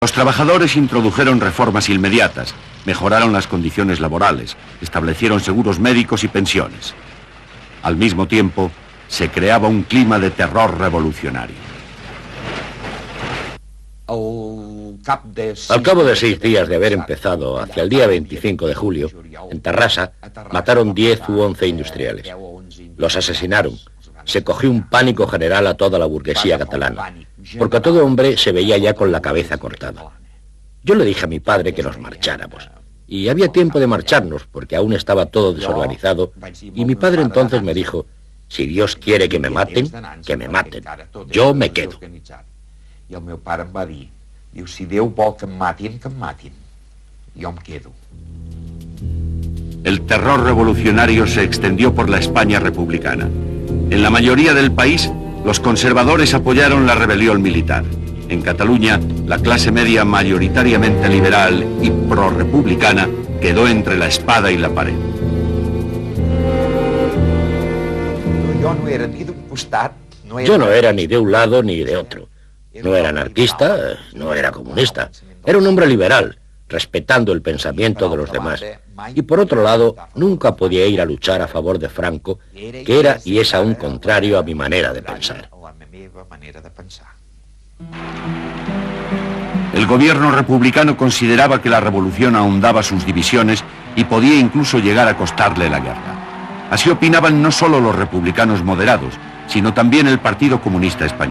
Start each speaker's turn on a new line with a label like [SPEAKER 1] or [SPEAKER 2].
[SPEAKER 1] Los trabajadores introdujeron reformas inmediatas, mejoraron las condiciones laborales, establecieron seguros médicos y pensiones. Al mismo tiempo, se creaba un clima de terror revolucionario.
[SPEAKER 2] Al cabo de 6 días de haber empezado, hacia el día 25 de julio, en Terrassa, mataron 10 u 11 industriales. Los asesinaron. Se cogió un pánico general a toda la burguesía catalana, porque a todo hombre se veía ya con la cabeza cortada. Yo le dije a mi padre que nos marcháramos. Y había tiempo de marcharnos, porque aún estaba todo desorganizado, y mi padre entonces me dijo, si Dios quiere que me maten, que me maten. Yo me quedo.
[SPEAKER 3] I el meu pare em va dir, si Déu vol que em matin, jo em quedo.
[SPEAKER 1] El terror revolucionario se extendió por la España republicana. En la mayoría del país, los conservadores apoyaron la rebelión militar. En Cataluña, la clase media mayoritariamente liberal y prorrepublicana quedó entre la espada y la pared.
[SPEAKER 3] Jo no era ni d'un costat...
[SPEAKER 2] Yo no era ni de un lado ni de otro. No era anarquista, no era comunista. Era un hombre liberal, respetando el pensamiento de los demás. Y por otro lado, nunca podía ir a luchar a favor de Franco, que era y es aún contrario a mi manera de pensar.
[SPEAKER 1] El gobierno republicano consideraba que la revolución ahondaba sus divisiones y podía incluso llegar a costarle la guerra. Así opinaban no solo los republicanos moderados, sino también el Partido Comunista Español.